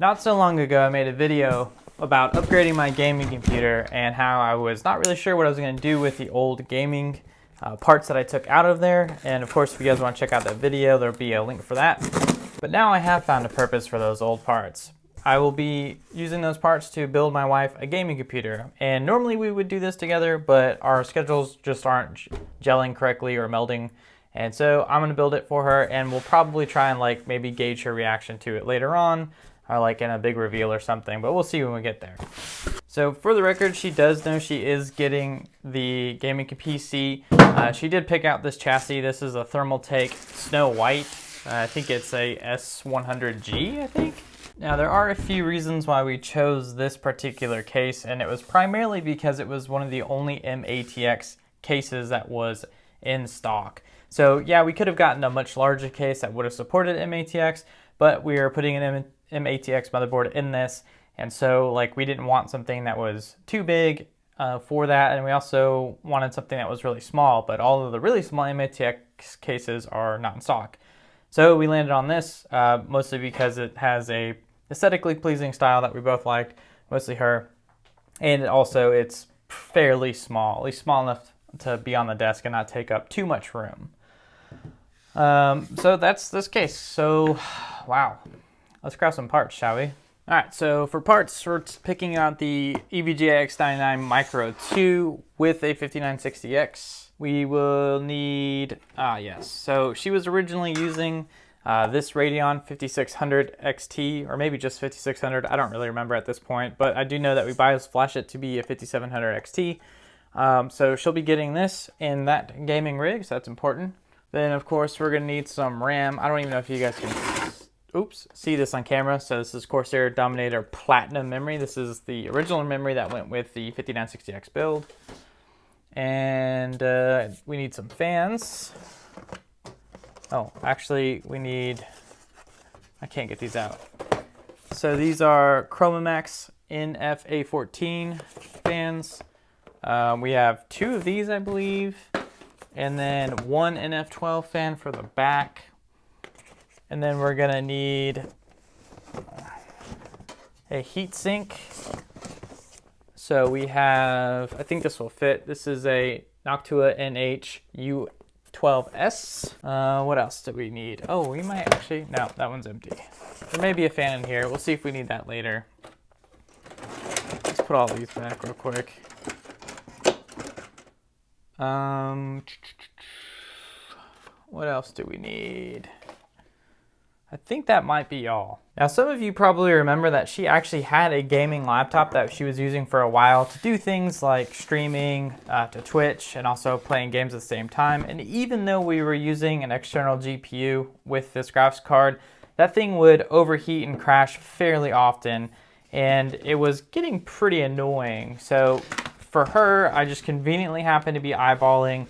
Not so long ago, I made a video about upgrading my gaming computer and how I was not really sure what I was going to do with the old gaming parts that I took out of there. And of course, if you guys want to check out that video, there'll be a link for that. But now I have found a purpose for those old parts. I will be using those parts to build my wife a gaming computer. And normally we would do this together, but our schedules just aren't gelling correctly or melding. And so I'm going to build it for her, and we'll probably try and maybe gauge her reaction to it later on, or in a big reveal or something, but we'll see when we get there. So for the record, she does know she is getting the gaming PC. She did pick out this chassis. This is a Thermaltake Snow White. I think it's a S100G, I think. Now there are a few reasons why we chose this particular case, and it was primarily because it was one of the only MATX cases that was in stock. So yeah, we could have gotten a much larger case that would have supported MATX, but we are putting an MATX motherboard in this, and so we didn't want something that was too big for that, and we also wanted something that was really small, but all of the really small MATX cases are not in stock. So we landed on this, mostly because it has a aesthetically pleasing style that we both liked, mostly her, and also it's fairly small, at least small enough to be on the desk and not take up too much room. So that's this case. So, wow. Let's grab some parts, shall we? All right, so for parts, we're picking out the EVGA X99 Micro2 with a 5960X. We will need, yes. So she was originally using this Radeon 5600 XT, or maybe just 5600. I don't really remember at this point, but I do know that we BIOS flash it to be a 5700 XT. So she'll be getting this in that gaming rig, so that's important. Then, of course, we're going to need some RAM. I don't even know if you guys can see this on camera. So this is Corsair Dominator Platinum memory. This is the original memory that went with the 5960X build. And we need some fans. Oh, actually, we need... I can't get these out. So these are ChromaMax NFA14 fans. We have 2 of these, I believe. And then 1 NF12 fan for the back. And then we're gonna need a heat sink. So we have, I think this will fit. This is a Noctua NH-U12S. What else do we need? Oh, we might actually, no, that one's empty. There may be a fan in here. We'll see if we need that later. Let's put all these back real quick. What else do we need? I think that might be all. Now, some of you probably remember that she actually had a gaming laptop that she was using for a while to do things like streaming to Twitch and also playing games at the same time. And even though we were using an external GPU with this graphics card, that thing would overheat and crash fairly often, and it was getting pretty annoying. So for her, I just conveniently happened to be eyeballing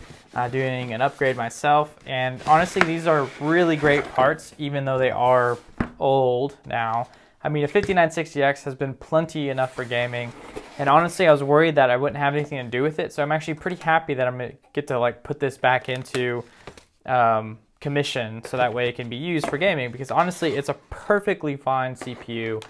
doing an upgrade myself, and honestly, these are really great parts, even though they are old now. I mean, a 5960X has been plenty enough for gaming, and honestly, I was worried that I wouldn't have anything to do with it, so I'm actually pretty happy that I'm gonna get to put this back into commission, so that way it can be used for gaming, because honestly, it's a perfectly fine CPU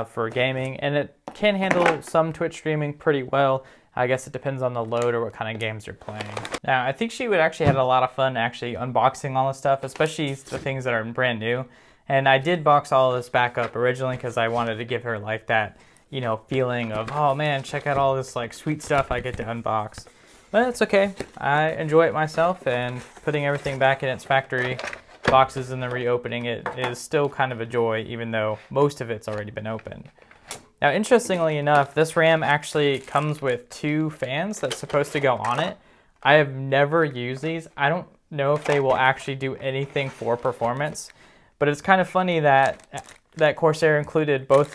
for gaming, and it can handle some Twitch streaming pretty well. I guess it depends on the load or what kind of games you're playing. Now, I think she would actually have a lot of fun actually unboxing all this stuff, especially the things that are brand new. And I did box all of this back up originally because I wanted to give her that, feeling of, oh man, check out all this sweet stuff I get to unbox. But it's okay. I enjoy it myself, and putting everything back in its factory boxes and then reopening it is still kind of a joy, even though most of it's already been opened. Now, interestingly enough, this RAM actually comes with 2 fans that's supposed to go on it. I have never used these. I don't know if they will actually do anything for performance, but it's kind of funny that Corsair included both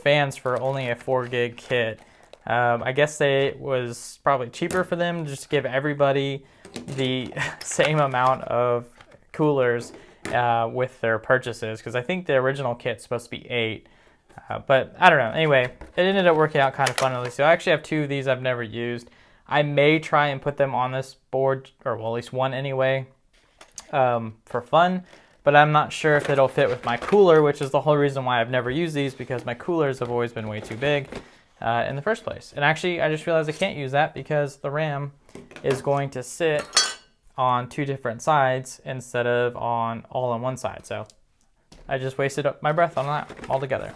fans for only a 4 gig kit. I guess it was probably cheaper for them just to give everybody the same amount of coolers with their purchases, because I think the original kit's supposed to be 8. But I don't know. Anyway, it ended up working out kind of funnily. So I actually have 2 of these I've never used. I may try and put them on this board, or well, at least one anyway, for fun. but I'm not sure if it'll fit with my cooler, which is the whole reason why I've never used these, because my coolers have always been way too big in the first place. And actually, I just realized I can't use that because the RAM is going to sit on 2 different sides instead of all on one side. So I just wasted up my breath on that altogether.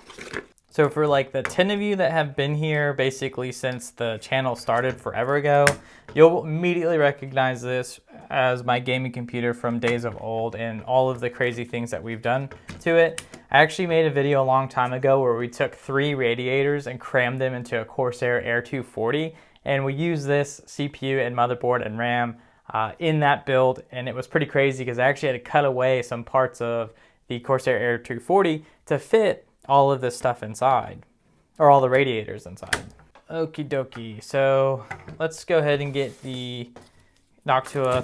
So for like the 10 of you that have been here basically since the channel started forever ago, you'll immediately recognize this as my gaming computer from days of old and all of the crazy things that we've done to it. I actually made a video a long time ago where we took 3 radiators and crammed them into a Corsair Air 240, and we used this CPU and motherboard and RAM in that build, and it was pretty crazy because I actually had to cut away some parts of the Corsair Air 240 to fit all of this stuff inside, or all the radiators inside. Okie dokie, so let's go ahead and get the Noctua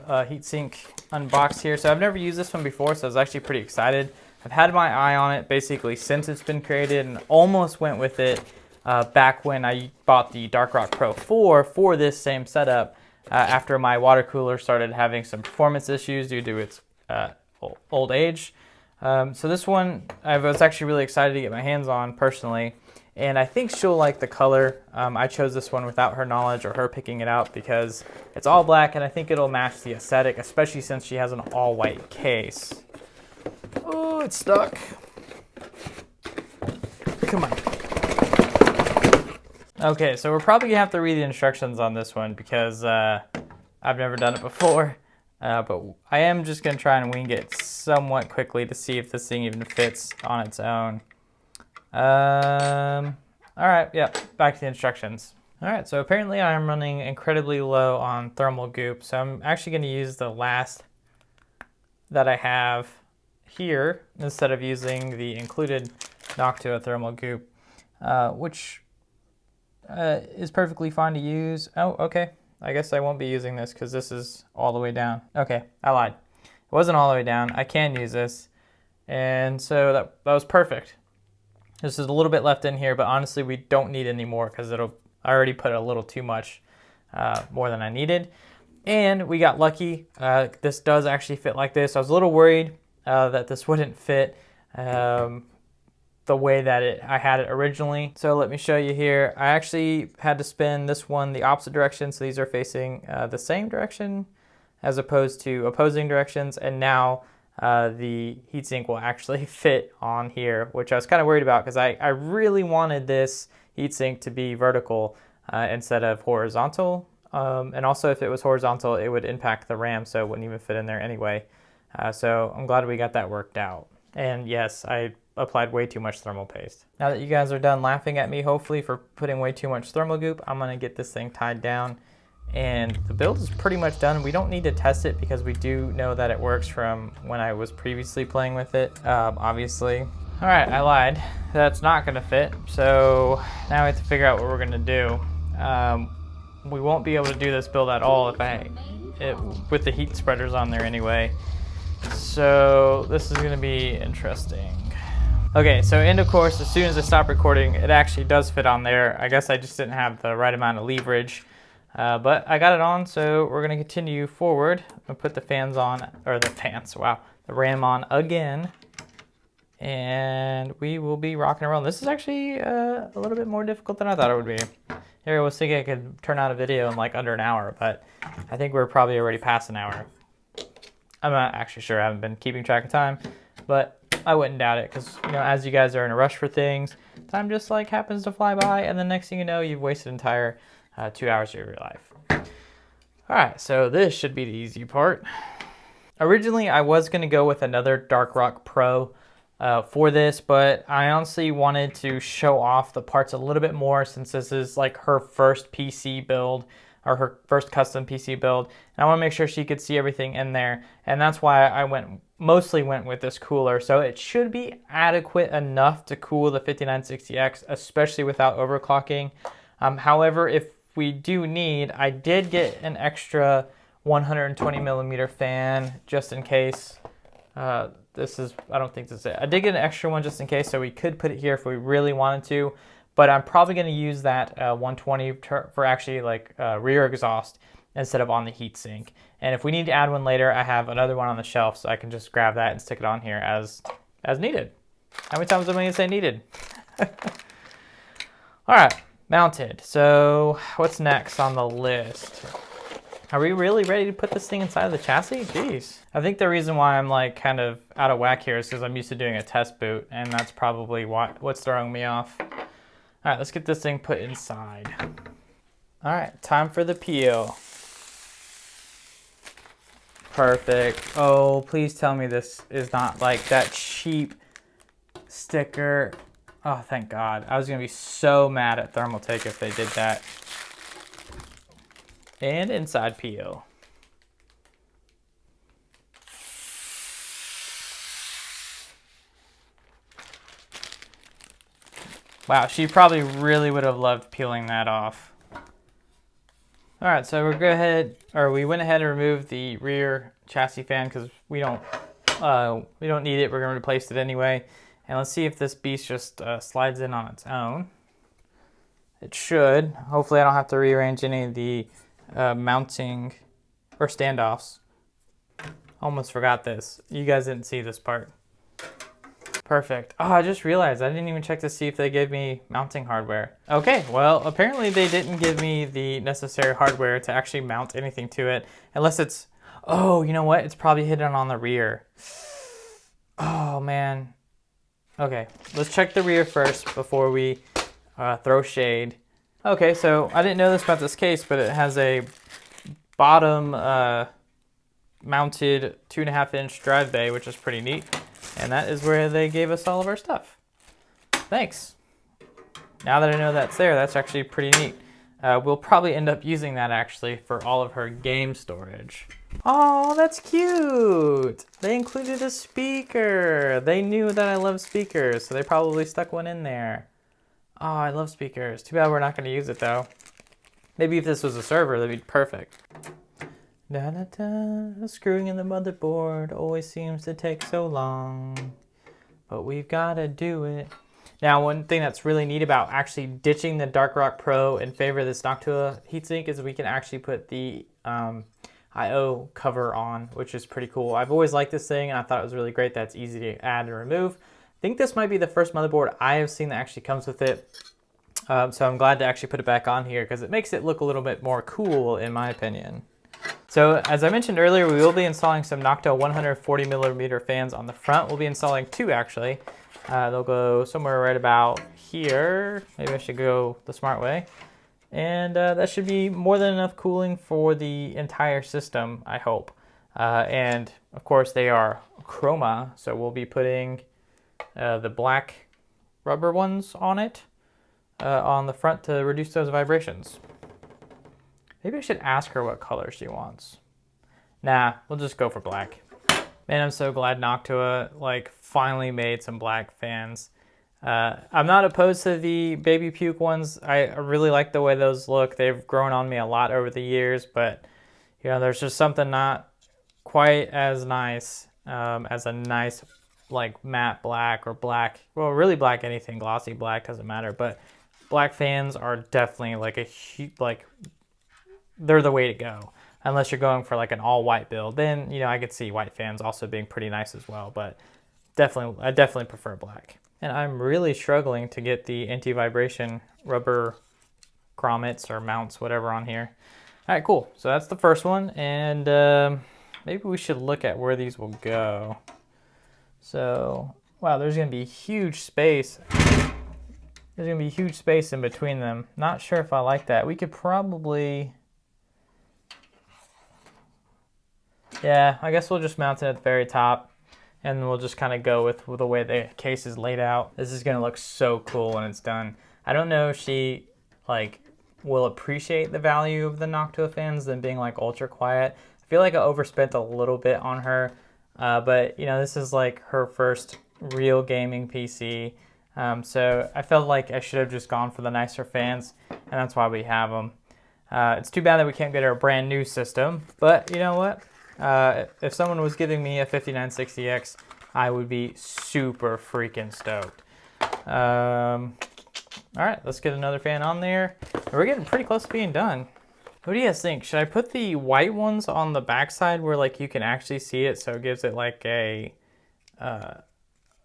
heatsink unboxed here. So I've never used this one before, so I was actually pretty excited. I've had my eye on it basically since it's been created, and almost went with it back when I bought the Darkrock Pro 4 for this same setup after my water cooler started having some performance issues due to its old age. So this one I was actually really excited to get my hands on personally, and I think she'll like the color. I chose this one without her knowledge or her picking it out because it's all black, and I think it'll match the aesthetic, especially since she has an all white case. Oh, it's stuck. Come on. Okay, so we're probably gonna have to read the instructions on this one because I've never done it before. But I am just going to try and wing it somewhat quickly to see if this thing even fits on its own. Alright, yeah, back to the instructions. Alright, so apparently I'm running incredibly low on thermal goop, so I'm actually going to use the last that I have here instead of using the included Noctua thermal goop, which is perfectly fine to use. Oh, okay. I guess I won't be using this because this is all the way down. Okay, I lied. It wasn't all the way down. I can use this. And so that was perfect. This is a little bit left in here, but honestly we don't need any more because I already put a little too much more than I needed. And we got lucky. This does actually fit like this. I was a little worried that this wouldn't fit the way that I had it originally. So let me show you here. I actually had to spin this one the opposite direction, so these are facing the same direction as opposed to opposing directions, and now the heatsink will actually fit on here, which I was kind of worried about because I really wanted this heatsink to be vertical instead of horizontal, and also if it was horizontal it would impact the RAM, so it wouldn't even fit in there anyway. So I'm glad we got that worked out. And yes, I applied way too much thermal paste. Now that you guys are done laughing at me, hopefully, for putting way too much thermal goop, I'm gonna get this thing tied down. And the build is pretty much done. We don't need to test it because we do know that it works from when I was previously playing with it, obviously. All right, I lied. That's not gonna fit. So now we have to figure out what we're gonna do. We won't be able to do this build at all with the heat spreaders on there anyway. So this is gonna be interesting. Okay, so and of course, as soon as I stop recording, it actually does fit on there. I guess I just didn't have the right amount of leverage, but I got it on, so we're gonna continue forward. I'm gonna put the fans on, or the RAM on again, and we will be rocking and rolling. This is actually a little bit more difficult than I thought it would be. Here I was thinking I could turn out a video in like under an hour, but I think we're probably already past an hour. I'm not actually sure, I haven't been keeping track of time, but I wouldn't doubt it because, you know, as you guys are in a rush for things, time just like happens to fly by, and the next thing you know, you've wasted an entire 2 hours of your life. All right, so this should be the easy part. Originally, I was going to go with another Darkrock Pro for this, but I honestly wanted to show off the parts a little bit more since this is like her first PC build, or her first custom PC build, and I want to make sure she could see everything in there, and that's why I mostly went with this cooler. So it should be adequate enough to cool the 5960X, especially without overclocking. However, if we do need, I did get an extra 120 millimeter fan just in case. I don't think this is it. I did get an extra one just in case, so we could put it here if we really wanted to. But I'm probably going to use that 120 for actually like rear exhaust instead of on the heatsink. And if we need to add one later, I have another one on the shelf, so I can just grab that and stick it on here as needed. How many times am I going to say needed? All right, mounted. So what's next on the list? Are we really ready to put this thing inside of the chassis? Jeez. I think the reason why I'm like kind of out of whack here is because I'm used to doing a test boot, and that's probably what's throwing me off. All right, let's get this thing put inside. All right, time for the peel. Perfect. Oh, please tell me this is not like that cheap sticker. Oh, thank God. I was going to be so mad at Thermaltake if they did that. And inside peel. Wow, she probably really would have loved peeling that off. All right, so we went ahead and removed the rear chassis fan because we don't need it. We're going to replace it anyway. And let's see if this beast just slides in on its own. It should. Hopefully I don't have to rearrange any of the mounting or standoffs. Almost forgot this. You guys didn't see this part. Perfect. Oh, I just realized I didn't even check to see if they gave me mounting hardware. Okay, well, apparently they didn't give me the necessary hardware to actually mount anything to it, unless it's, oh, you know what? It's probably hidden on the rear. Oh, man. Okay, let's check the rear first before we throw shade. Okay, so I didn't know this about this case, but it has a bottom mounted 2.5-inch drive bay, which is pretty neat. And that is where they gave us all of our stuff. Thanks. Now that I know that's there, that's actually pretty neat. We'll probably end up using that actually for all of her game storage. Oh, that's cute. They included a speaker. They knew that I love speakers, so they probably stuck one in there. Oh, I love speakers. Too bad we're not going to use it though. Maybe if this was a server, that'd be perfect. Da da da, screwing in the motherboard always seems to take so long, but we've got to do it. Now, one thing that's really neat about actually ditching the Dark Rock Pro in favor of this Noctua heatsink is we can actually put the I/O cover on, which is pretty cool. I've always liked this thing, and I thought it was really great that it's easy to add and remove. I think this might be the first motherboard I have seen that actually comes with it. So I'm glad to actually put it back on here because it makes it look a little bit more cool in my opinion. So as I mentioned earlier, we will be installing some Noctua 140mm fans on the front. We'll be installing two actually. They'll go somewhere right about here. Maybe I should go the smart way. And that should be more than enough cooling for the entire system, I hope. And of course they are chroma, so we'll be putting the black rubber ones on it on the front to reduce those vibrations. Maybe I should ask her what color she wants. Nah, we'll just go for black. Man, I'm so glad Noctua like finally made some black fans. I'm not opposed to the baby puke ones. I really like the way those look. They've grown on me a lot over the years, but you know, there's just something not quite as nice as a nice like matte black or black. Well, really black, anything glossy black doesn't matter. But black fans are definitely like they're the way to go. Unless you're going for like an all white build, then you know I could see white fans also being pretty nice as well. But I definitely prefer black. And I'm really struggling to get the anti-vibration rubber grommets or mounts, whatever, on here. All right, cool. So that's the first one, and maybe we should look at where these will go. So, wow, there's gonna be huge space. There's gonna be huge space in between them. Not sure if I like that. We could probably, yeah, I guess we'll just mount it at the very top. And we'll just kind of go with the way the case is laid out. This is gonna look so cool when it's done. I don't know if she like will appreciate the value of the Noctua fans than being like ultra quiet. I feel like I overspent a little bit on her, but you know, this is like her first real gaming PC. So I felt like I should have just gone for the nicer fans, and that's why we have them. It's too bad that we can't get her a brand new system, but you know what? If someone was giving me a 5960X, I would be super freaking stoked. All right, let's get another fan on there. We're getting pretty close to being done. What do you guys think? Should I put the white ones on the backside where like you can actually see it, so it gives it like a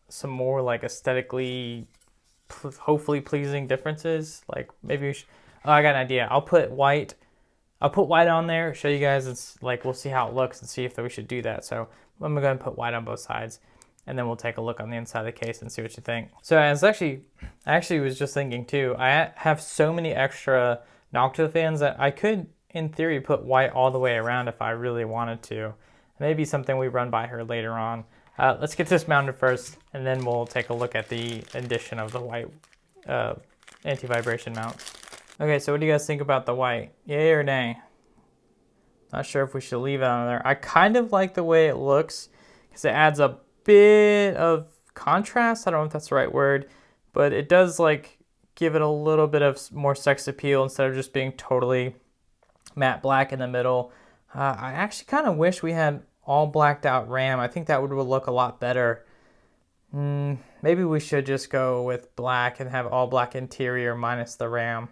some more like aesthetically hopefully pleasing differences? Like maybe we should, oh, I got an idea. I'll put white on there, show you guys. It's like we'll see how it looks and see if we should do that. So I'm gonna go ahead and put white on both sides, and then we'll take a look on the inside of the case and see what you think. So I actually was just thinking too, I have so many extra Noctua fans that I could, in theory, put white all the way around if I really wanted to. Maybe something we run by her later on. Let's get this mounted first, and then we'll take a look at the addition of the white anti-vibration mount. Okay, so what do you guys think about the white? Yay or nay? Not sure if we should leave it on there. I kind of like the way it looks because it adds a bit of contrast. I don't know if that's the right word, but it does like give it a little bit of more sex appeal instead of just being totally matte black in the middle. I actually kind of wish we had all blacked out RAM. I think that would look a lot better. Maybe we should just go with black and have all black interior minus the RAM,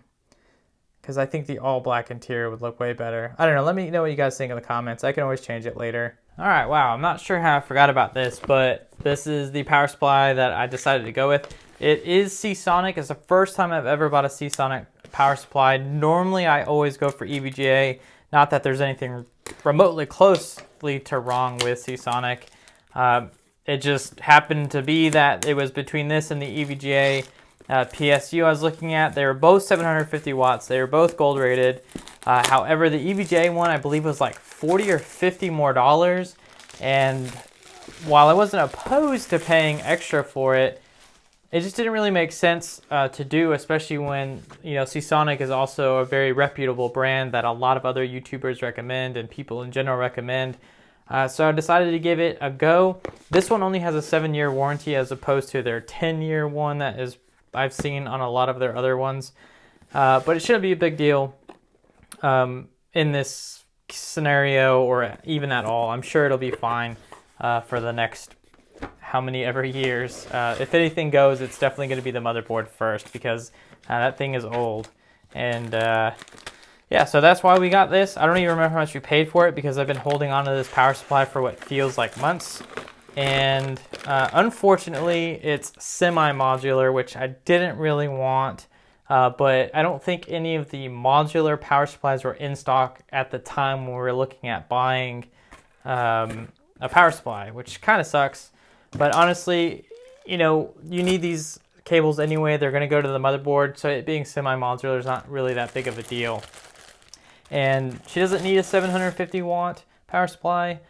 because I think the all black interior would look way better. I don't know. Let me know what you guys think in the comments. I can always change it later. All right, wow, I'm not sure how I forgot about this, but this is the power supply that I decided to go with. It is Seasonic. It's the first time I've ever bought a Seasonic power supply. Normally, I always go for EVGA. Not that there's anything remotely closely to wrong with Seasonic. It just happened to be that it was between this and the EVGA PSU I was looking at. They were both 750 watts. They were both gold rated. However, the EVGA one I believe was like $40 or $50 more. And while I wasn't opposed to paying extra for it, it just didn't really make sense to do, especially when, you know, Seasonic is also a very reputable brand that a lot of other YouTubers recommend and people in general recommend. So I decided to give it a go. This one only has a 7-year warranty as opposed to their 10-year one that is I've seen on a lot of their other ones. But it shouldn't be a big deal in this scenario or even at all. I'm sure it'll be fine for the next how many ever years. If anything goes, it's definitely going to be the motherboard first, because that thing is old. And yeah, so that's why we got this. I don't even remember how much we paid for it, because I've been holding on to this power supply for what feels like months. And unfortunately, it's semi-modular, which I didn't really want. But I don't think any of the modular power supplies were in stock at the time when we were looking at buying a power supply, which kind of sucks. But honestly, you know, you need these cables anyway. They're going to go to the motherboard, so it being semi-modular is not really that big of a deal. And she doesn't need a 750 watt power supply,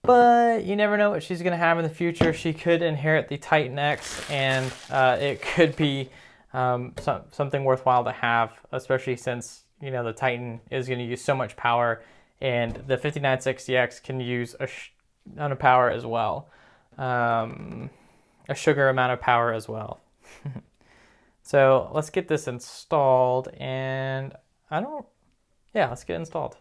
but you never know what she's going to have in the future. She could inherit the Titan X, and it could be something worthwhile to have, especially since, you know, the Titan is going to use so much power, and the 5960X can use a ton of power as well. A sugar amount of power as well. So let's get this installed, and let's get it installed.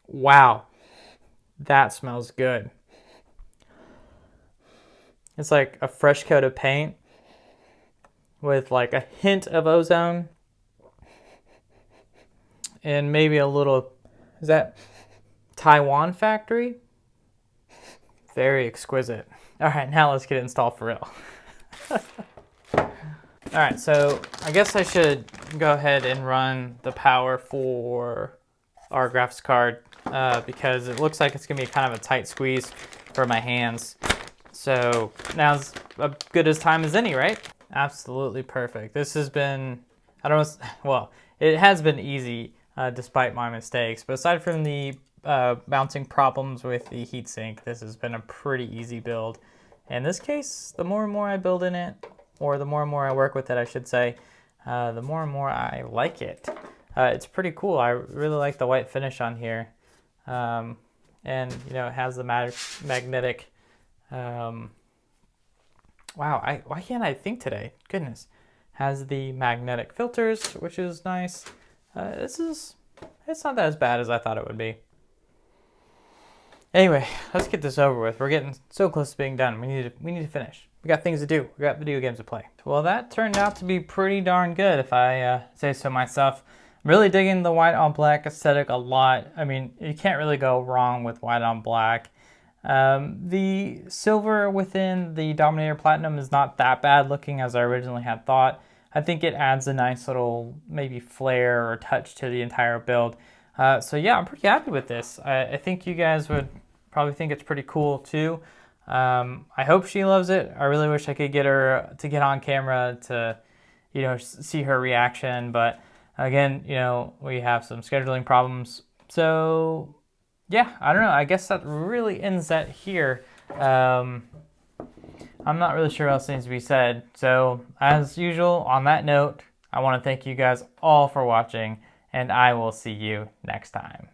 Wow, that smells good. It's like a fresh coat of paint with like a hint of ozone and maybe a little, is that Taiwan factory? Very exquisite. All right, now let's get it installed for real. All right, so I guess I should go ahead and run the power for our graphics card because it looks like it's gonna be kind of a tight squeeze for my hands. So now's as good as time as any, right? Absolutely perfect. This has been, it has been easy despite my mistakes, but aside from the mounting problems with the heatsink, this has been a pretty easy build. In this case, the more and more I build in it, or the more and more I work with it, I should say, the more and more I like it. It's pretty cool. I really like the white finish on here. And, you know, it has the magnetic, wow, why can't I think today? Goodness. Has the magnetic filters, which is nice. It's not that as bad as I thought it would be. Anyway, let's get this over with. We're getting so close to being done. We need to finish. we got things to do. We got video games to play. Well, that turned out to be pretty darn good, if I say so myself. I'm really digging the white on black aesthetic a lot. I mean, you can't really go wrong with white on black. The silver within the Dominator Platinum is not that bad looking as I originally had thought. I think it adds a nice little maybe flair or touch to the entire build. So yeah, I'm pretty happy with this. I think you guys would probably think it's pretty cool too. I hope she loves it. I really wish I could get her to get on camera to, you know, see her reaction. But again, you know, we have some scheduling problems. So yeah, I don't know. I guess that really ends that here. I'm not really sure what else needs to be said. So as usual, on that note, I want to thank you guys all for watching, and I will see you next time.